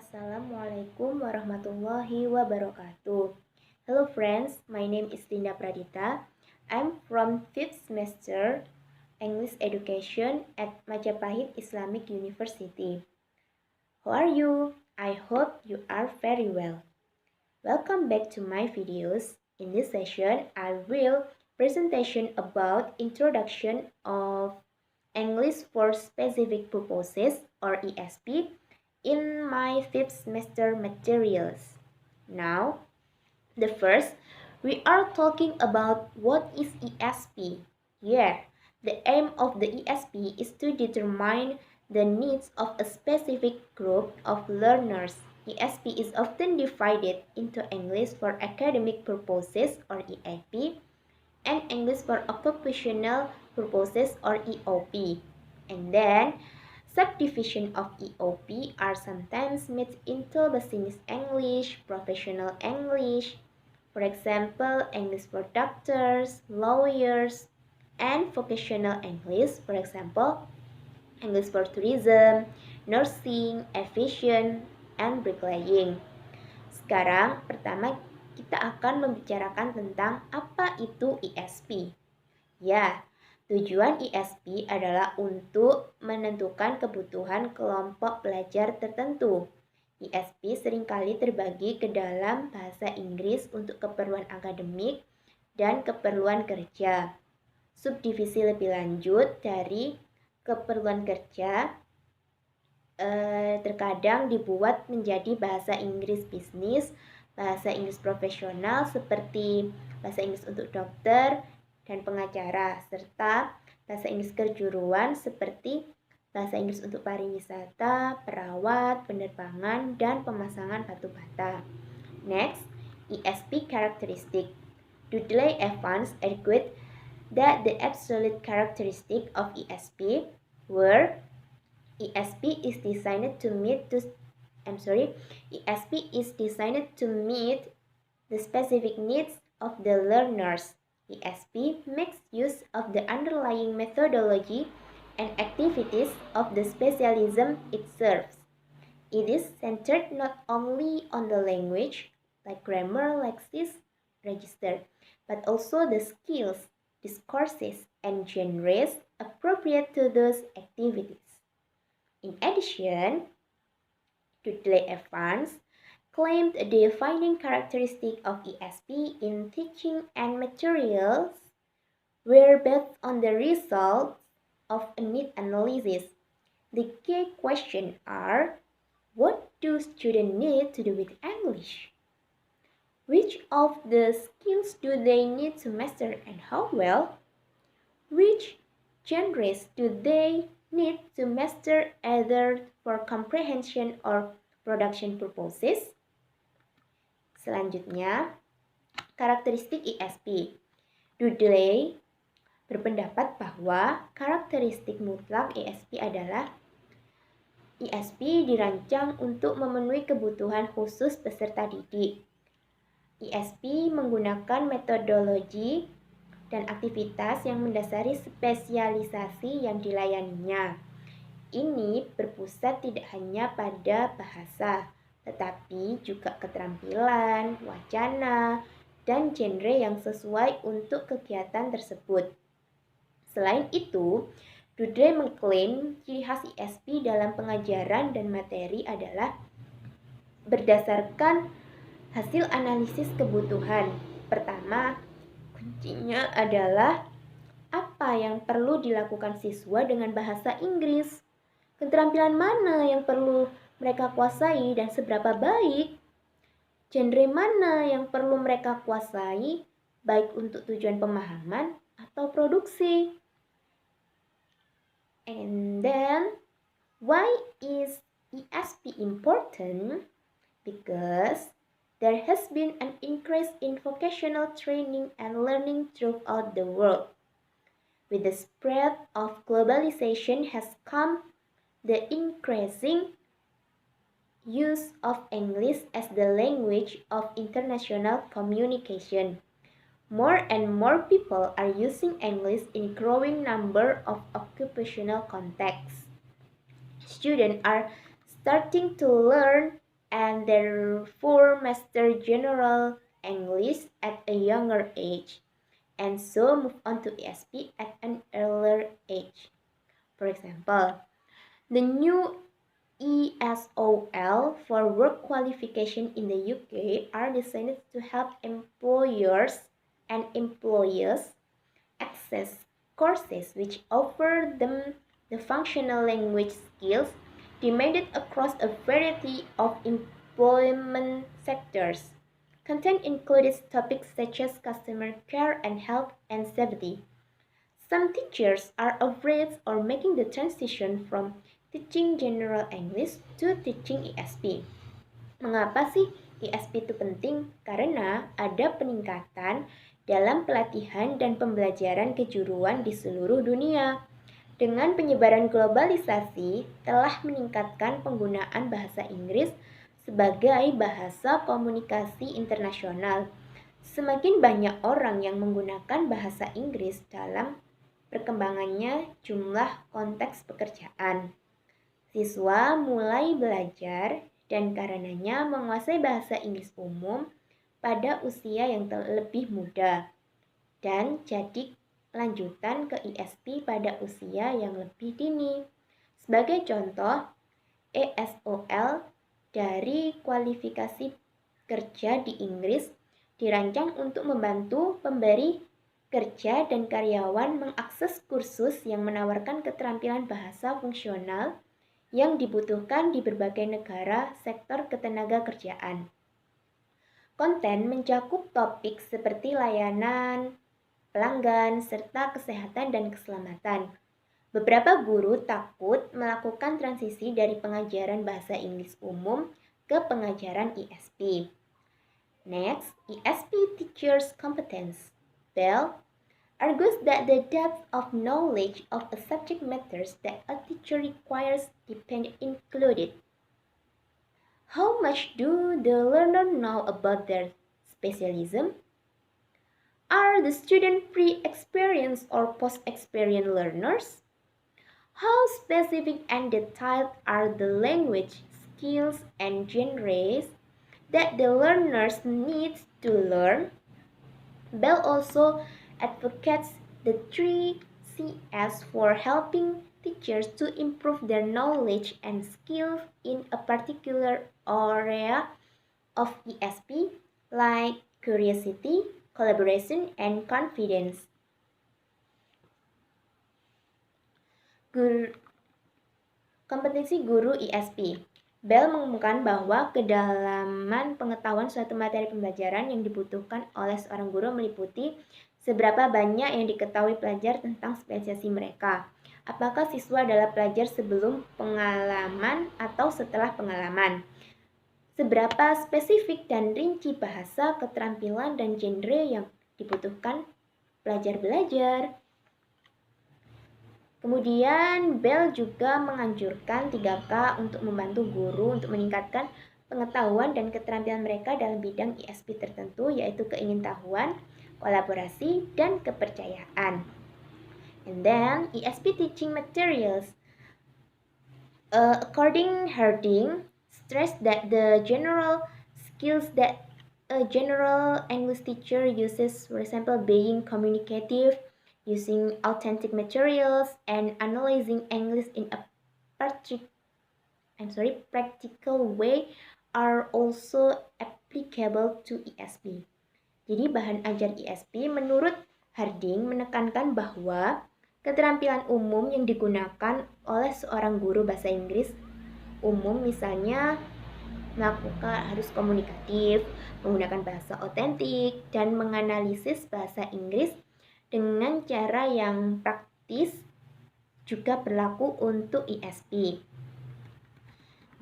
Assalamualaikum warahmatullahi wabarakatuh. Hello friends, my name is Linda Pradita. I'm from 5th semester English Education at Majapahit Islamic University. How are you? I hope you are very well. Welcome back to my videos. In this session, I will presentation about introduction of English for Specific Purposes or ESP in my 5th semester materials. Now, the first, we are talking about what is ESP. Yeah, the aim of the ESP is to determine the needs of a specific group of learners. ESP is often divided into English for academic purposes or EAP and English for occupational purposes or EOP. And then, subdivision of EOP are sometimes made into business English, professional English, for example, English for doctors, lawyers, and vocational English, for example, English for tourism, nursing, aviation, and bricklaying. Sekarang, pertama kita akan membicarakan tentang apa itu ESP. Ya, tujuan ESP adalah untuk menentukan kebutuhan kelompok belajar tertentu. ESP seringkali terbagi ke dalam bahasa Inggris untuk keperluan akademik dan keperluan kerja. Subdivisi lebih lanjut dari keperluan kerja terkadang dibuat menjadi bahasa Inggris bisnis, bahasa Inggris profesional seperti bahasa Inggris untuk dokter dan pengacara, serta bahasa Inggris kejuruan seperti bahasa Inggris untuk pariwisata, perawat, penerbangan, dan pemasangan batu bata. Next, ESP characteristic. Dudley Evans argued that the absolute characteristic of ESP were ESP is designed to meet the specific needs of the learners. ESP makes use of the underlying methodology and activities of the specialism it serves. It is centered not only on the language, like grammar, lexis, register, but also the skills, discourses, and genres appropriate to those activities. In addition, Dudley Evans claimed the defining characteristic of ESP in teaching and materials were based on the results of a need analysis. The key questions are, what do students need to do with English? Which of the skills do they need to master and how well? Which genres do they need to master either for comprehension or production purposes? Selanjutnya, karakteristik ESP. Dudley berpendapat bahwa karakteristik mutlak ESP adalah ESP dirancang untuk memenuhi kebutuhan khusus peserta didik. ESP menggunakan metodologi dan aktivitas yang mendasari spesialisasi yang dilayaninya. Ini berpusat tidak hanya pada bahasa, tetapi juga keterampilan, wacana, dan genre yang sesuai untuk kegiatan tersebut. Selain itu, Dudley mengklaim ciri khas ESP dalam pengajaran dan materi adalah berdasarkan hasil analisis kebutuhan. Pertama, kuncinya adalah apa yang perlu dilakukan siswa dengan bahasa Inggris, keterampilan mana yang perlu mereka kuasai dan seberapa baik, genre mana yang perlu mereka kuasai, baik untuk tujuan pemahaman atau produksi. And then, why is ESP important? Because there has been an increase in vocational training and learning throughout the world. With the spread of globalization has come the increasing use of English as the language of international communication. More and more people are using English in a growing number of occupational contexts. Students are starting to learn and therefore master general English at a younger age, and so move on to ESP at an earlier age. For example, the new ESOL for work qualification in the UK are designed to help employers and employers access courses which offer them the functional language skills demanded across a variety of employment sectors. Content includes topics such as customer care and health and safety. Some teachers are afraid or making the transition from teaching general English to teaching ESP. Mengapa sih ESP itu penting? Karena ada peningkatan dalam pelatihan dan pembelajaran kejuruan di seluruh dunia. Dengan penyebaran globalisasi telah meningkatkan penggunaan bahasa Inggris sebagai bahasa komunikasi internasional. Semakin banyak orang yang menggunakan bahasa Inggris dalam perkembangannya jumlah konteks pekerjaan. Siswa mulai belajar dan karenanya menguasai bahasa Inggris umum pada usia yang lebih muda dan jadi lanjutan ke ESP pada usia yang lebih dini. Sebagai contoh, ESOL dari kualifikasi kerja di Inggris dirancang untuk membantu pemberi kerja dan karyawan mengakses kursus yang menawarkan keterampilan bahasa fungsional yang dibutuhkan di berbagai negara sektor ketenaga kerjaan. Konten mencakup topik seperti layanan, pelanggan, serta kesehatan dan keselamatan. Beberapa guru takut melakukan transisi dari pengajaran bahasa Inggris umum ke pengajaran ESP. Next, ESP Teachers Competence. Bell argues that the depth of knowledge of a subject matters that a teacher requires depend included. How much do the learner know about their specialism? Are the students pre-experienced or post-experienced learners? How specific and detailed are the language, skills, and genres that the learners need to learn? Bell also advocates the 3 Cs for helping teachers to improve their knowledge and skills in a particular area of ESP, like curiosity, collaboration, and confidence. Kompetensi guru ESP. Bell mengumumkan bahwa kedalaman pengetahuan suatu materi pembelajaran yang dibutuhkan oleh seorang guru meliputi seberapa banyak yang diketahui pelajar tentang spesiasi mereka. Apakah siswa adalah pelajar sebelum pengalaman atau setelah pengalaman? Seberapa spesifik dan rinci bahasa, keterampilan, dan genre yang dibutuhkan pelajar belajar? Kemudian Bell juga menganjurkan 3K untuk membantu guru untuk meningkatkan pengetahuan dan keterampilan mereka dalam bidang ESP tertentu, yaitu keingintahuan, kolaborasi, dan kepercayaan. And then ESP teaching materials. According Harding, stress that the general skills that a general English teacher uses, for example, being communicative, using authentic materials, and analyzing English in a practical way are also applicable to ESP. Jadi bahan ajar ESP menurut Harding menekankan bahwa keterampilan umum yang digunakan oleh seorang guru bahasa Inggris umum, misalnya harus komunikatif, menggunakan bahasa otentik, dan menganalisis bahasa Inggris dengan cara yang praktis juga berlaku untuk ESP.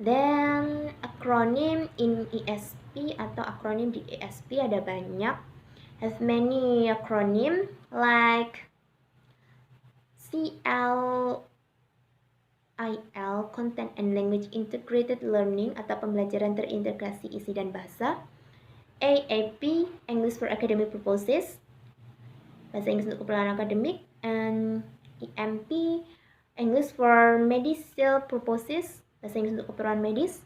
Dan akronim in ESP atau akronim di ESP ada banyak. Have many acronym like CLIL, Content and Language Integrated Learning atau pembelajaran terintegrasi isi dan bahasa. AAP, English for Academic Purposes, bahasa Inggris untuk keperluan akademik. And EMP, English for Medical Purposes, bahasa Inggris untuk keperluan medis.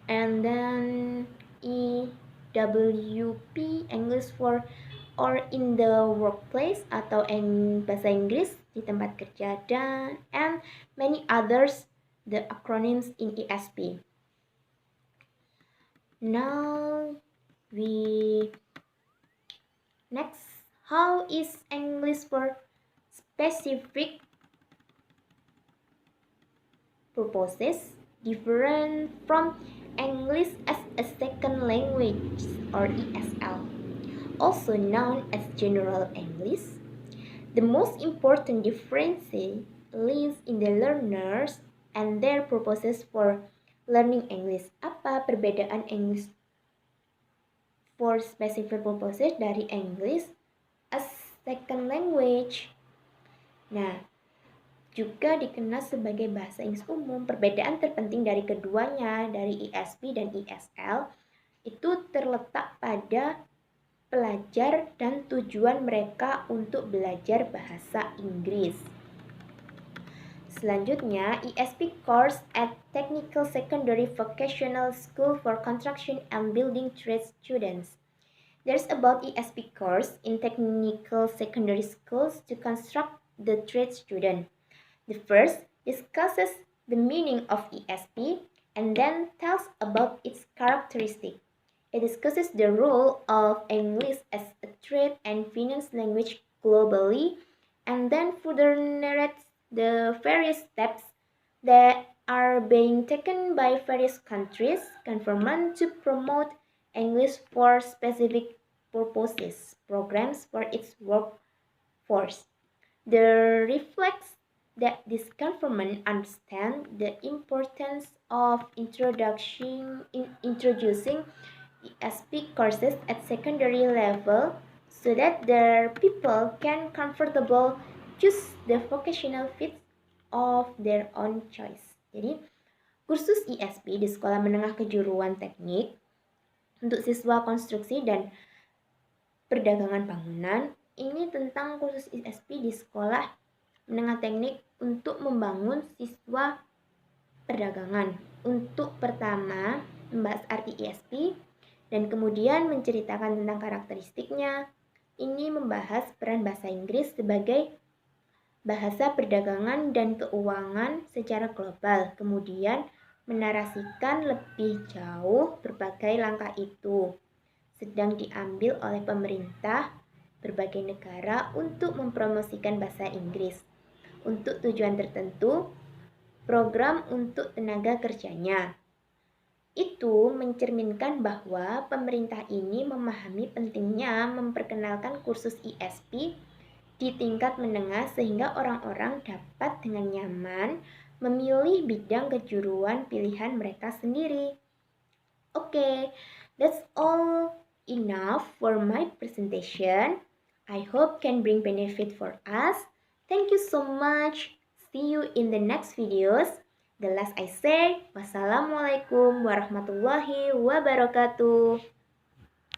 and then EWP, English for or in the workplace atau bahasa Inggris di tempat kerja, dan and many others, the acronyms in ESP. Now we next, how is English for specific purposes different from English as a second language or ESL, also known as General English? The most important difference lies in the learners and their purposes for learning English. Apa perbedaan English for specific purposes dari English as second language? Nah, juga dikenal sebagai bahasa Inggris umum. Perbedaan terpenting dari keduanya, dari ESP dan ESL, itu terletak pada pelajar dan tujuan mereka untuk belajar bahasa Inggris. Selanjutnya, ESP course at Technical Secondary Vocational School for Construction and Building Trade students. There's about ESP course in technical secondary schools to construct the trade student. The first discusses the meaning of ESP and then tells about its characteristic. It discusses the role of English as a trade and finance language globally, and then further narrates the various steps that are being taken by various countries, governments to promote English for specific purposes, programs for its workforce. The reflects that this government understands the importance of introducing ESP courses at secondary level so that their people can comfortable choose the vocational fit of their own choice. Jadi, kursus ESP di Sekolah Menengah Kejuruan Teknik untuk siswa konstruksi dan perdagangan bangunan, ini tentang kursus ESP di Sekolah Menengah Teknik untuk membangun siswa perdagangan. Untuk pertama, membahas arti ESP dan kemudian menceritakan tentang karakteristiknya. Ini membahas peran bahasa Inggris sebagai bahasa perdagangan dan keuangan secara global. Kemudian menarasikan lebih jauh berbagai langkah itu sedang diambil oleh pemerintah berbagai negara untuk mempromosikan bahasa Inggris untuk tujuan tertentu, program untuk tenaga kerjanya. Itu mencerminkan bahwa pemerintah ini memahami pentingnya memperkenalkan kursus ESP di tingkat menengah sehingga orang-orang dapat dengan nyaman memilih bidang kejuruan pilihan mereka sendiri. Okay, that's all enough for my presentation. I hope can bring benefit for us. Thank you so much. See you in the next videos. The last I say, wassalamualaikum warahmatullahi wabarakatuh.